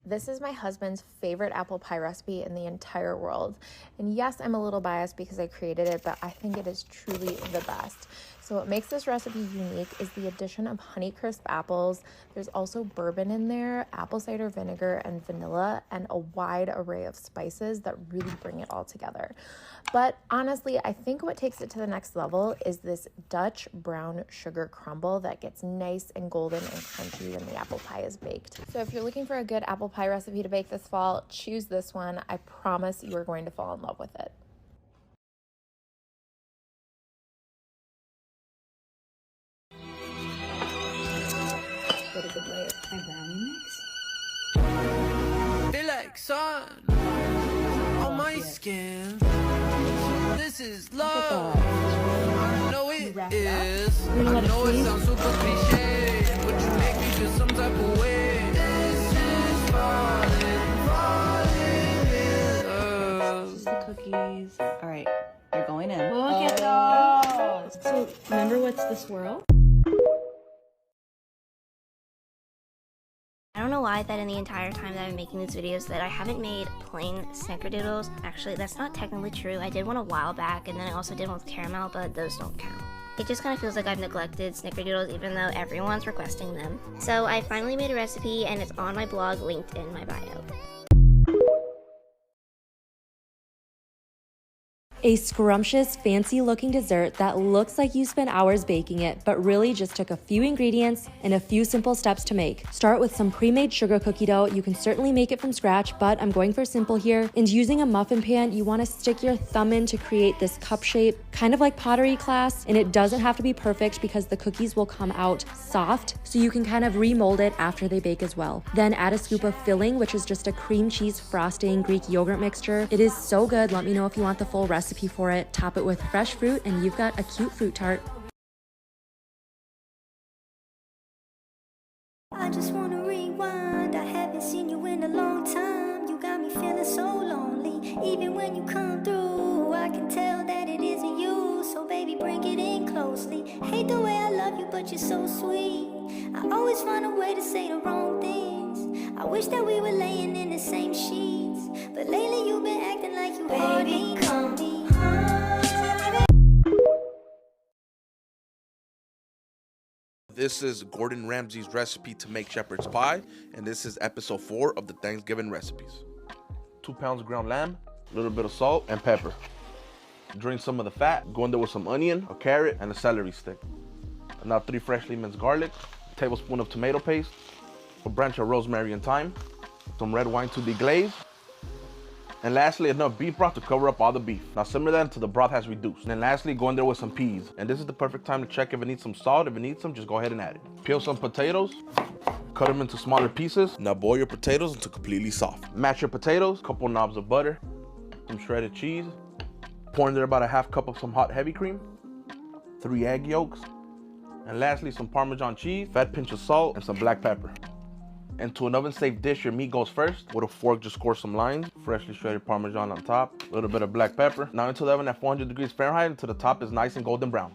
This is my husband's favorite apple pie recipe in the entire world. And yes, I'm a little biased because I created it, but I think it is truly the best. So what makes this recipe unique is the addition of Honeycrisp apples. There's also bourbon in there, apple cider vinegar, and vanilla, and a wide array of spices that really bring it all together. But honestly, I think what takes it to the next level is this Dutch brown sugar crumble that gets nice and golden and crunchy when the apple pie is baked. So if you're looking for a good apple pie recipe to bake this fall, choose this one. I promise you are going to fall in love with it. What a good layer. My brownie mix? Feel like sun on my skin. This is love. I know it is. I know it sounds super cliche, but you make me feel some type of way. This is falling in love. Just the cookies. All right, they're going in. Look at those. So remember what's the swirl? I don't know why that in the entire time that I'm making these videos that I haven't made plain snickerdoodles. Actually, that's not technically true. I did one a while back, and then I also did one with caramel, but those don't count. It just kind of feels like I've neglected snickerdoodles even though everyone's requesting them. So I finally made a recipe, and it's on my blog linked in my bio. A scrumptious, fancy-looking dessert that looks like you spent hours baking it, but really just took a few ingredients and a few simple steps to make. Start with some pre-made sugar cookie dough. You can certainly make it from scratch, but I'm going for simple here. And using a muffin pan, you want to stick your thumb in to create this cup shape, kind of like pottery class, and it doesn't have to be perfect because the cookies will come out soft, so you can kind of remold it after they bake as well. Then add a scoop of filling, which is just a cream cheese frosting Greek yogurt mixture. It is so good. Let me know if you want the full recipe for it. Top it with fresh fruit and you've got a cute fruit tart. I just wanna rewind. I haven't seen you in a long time. You got me feeling so lonely. Even when you come through, I can tell that it isn't you. So baby, bring it in closely. Hate the way I love you, but you're so sweet. I always find a way to say the wrong things. I wish that we were laying in the same sheets, but lately you've been acting like you hate me. Come me. This is Gordon Ramsay's recipe to make shepherd's pie, and this is episode 4 of the Thanksgiving recipes. 2 pounds of ground lamb, a little bit of salt and pepper. Drain some of the fat, go in there with some onion, a carrot, and a celery stick. And now 3 freshly minced garlic, a tablespoon of tomato paste, a branch of rosemary and thyme, some red wine to deglaze, and lastly, enough beef broth to cover up all the beef. Now simmer that until the broth has reduced. And then lastly, go in there with some peas. And this is the perfect time to check if it needs some salt. If it needs some, just go ahead and add it. Peel some potatoes, cut them into smaller pieces. Now boil your potatoes until completely soft. Mash your potatoes, couple knobs of butter, some shredded cheese. Pour in there about a half cup of some hot heavy cream, 3 egg yolks, and lastly, some Parmesan cheese, fat pinch of salt, and some black pepper. Into an oven-safe dish, your meat goes first. With a fork, just score some lines. Freshly shredded Parmesan on top. A little bit of black pepper. Now into the oven at 400 degrees Fahrenheit until the top is nice and golden brown.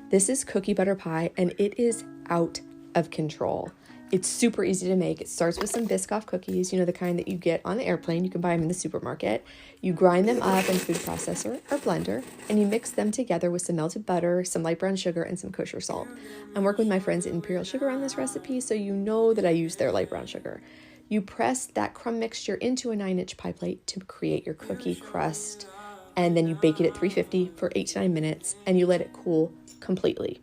This is cookie butter pie, and it is out of control. It's super easy to make. It starts with some Biscoff cookies, you know, the kind that you get on the airplane. You can buy them in the supermarket. You grind them up in food processor or blender, and you mix them together with some melted butter, some light brown sugar, and some kosher salt. I'm working with my friends at Imperial Sugar on this recipe, so you know that I use their light brown sugar. You press that crumb mixture into a 9-inch pie plate to create your cookie crust, and then you bake it at 350 for 8 to 9 minutes, and you let it cool completely.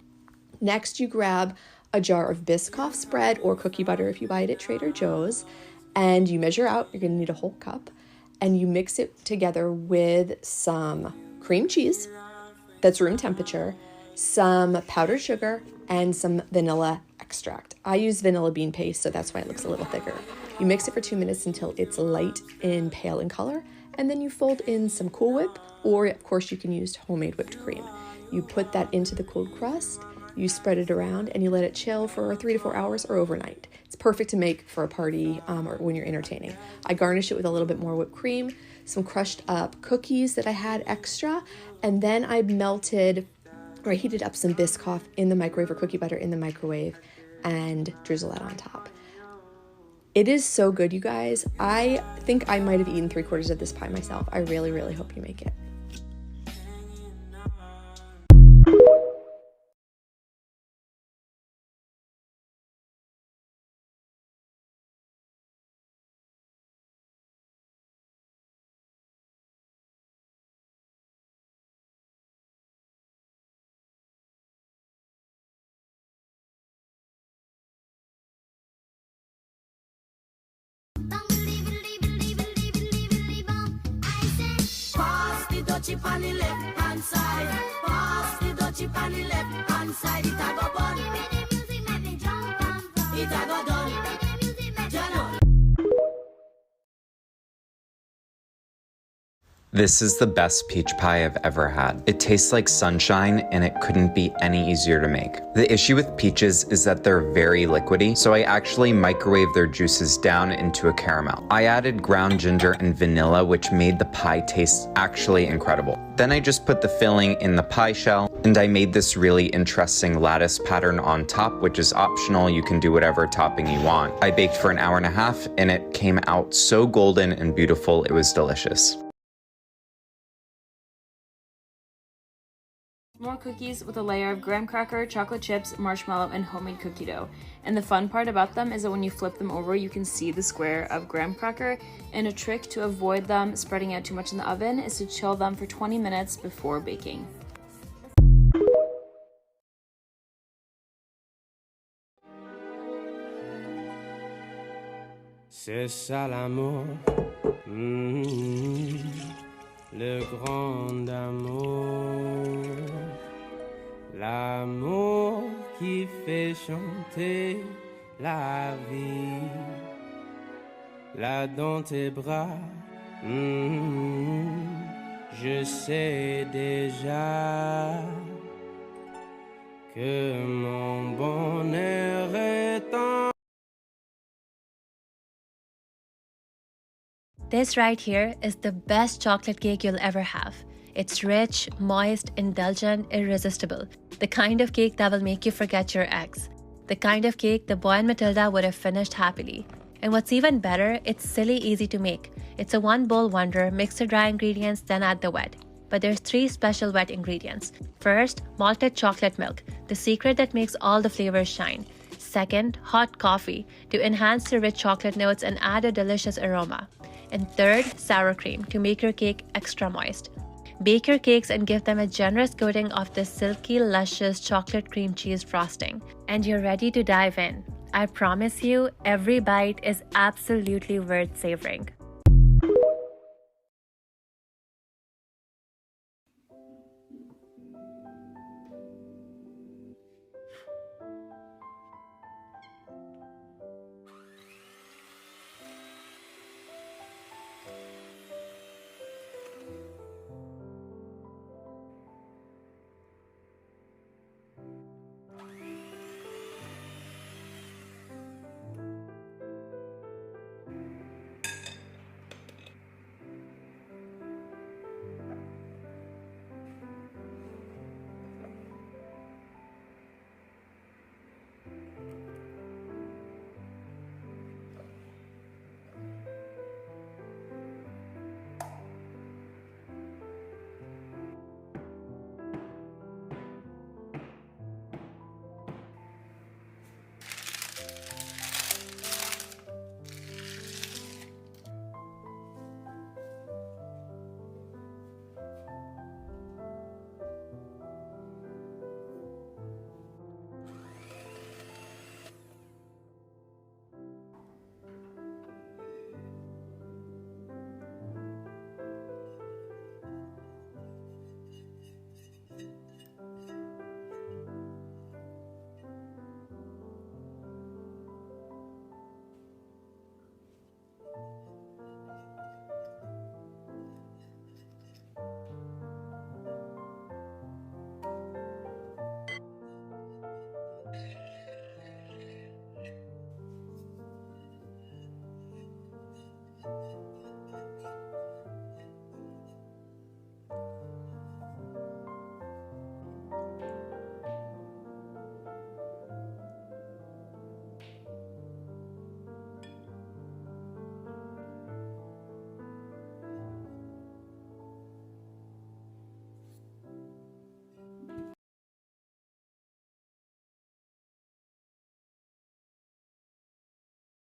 Next, you grab a jar of Biscoff spread or cookie butter if you buy it at Trader Joe's, and you measure out, you're gonna need a whole cup, and you mix it together with some cream cheese that's room temperature, some powdered sugar, and some vanilla extract. I use vanilla bean paste, so that's why it looks a little thicker. You mix it for 2 minutes until it's light and pale in color, and then you fold in some Cool Whip, or of course you can use homemade whipped cream. You put that into the cooled crust, you spread it around, and you let it chill for 3 to 4 hours or overnight. It's perfect to make for a party or when you're entertaining. I garnish it with a little bit more whipped cream, some crushed up cookies that I had extra, and then I heated up some Biscoff in the microwave or cookie butter in the microwave and drizzle that on top. It is so good, you guys. I think I might have eaten 3/4 of this pie myself. I really, really hope you make it. Pass the dutchie on the left hand side. Pass the dutchie on the left hand side. It a go bun. It a go done. This is the best peach pie I've ever had. It tastes like sunshine and it couldn't be any easier to make. The issue with peaches is that they're very liquidy, so I actually microwave their juices down into a caramel. I added ground ginger and vanilla, which made the pie taste actually incredible. Then I just put the filling in the pie shell, and I made this really interesting lattice pattern on top, which is optional. You can do whatever topping you want. I baked for an hour and a half, and it came out so golden and beautiful, it was delicious. More cookies with a layer of graham cracker, chocolate chips, marshmallow, and homemade cookie dough. And the fun part about them is that when you flip them over, you can see the square of graham cracker. And a trick to avoid them spreading out too much in the oven is to chill them for 20 minutes before baking. C'est ça l'amour, le grand amour, l'amour qui fait chanter la vie, là dans tes bras, je sais déjà que mon bonheur est en... This right here is the best chocolate cake you'll ever have. It's rich, moist, indulgent, irresistible. The kind of cake that will make you forget your ex. The kind of cake the boy and Matilda would have finished happily. And what's even better, it's silly easy to make. It's a one-bowl wonder. Mix the dry ingredients, then add the wet. But there's 3 special wet ingredients. First, malted chocolate milk, the secret that makes all the flavors shine. Second, hot coffee to enhance the rich chocolate notes and add a delicious aroma. And third, sour cream to make your cake extra moist. Bake your cakes and give them a generous coating of this silky, luscious chocolate cream cheese frosting. And you're ready to dive in. I promise you, every bite is absolutely worth savoring.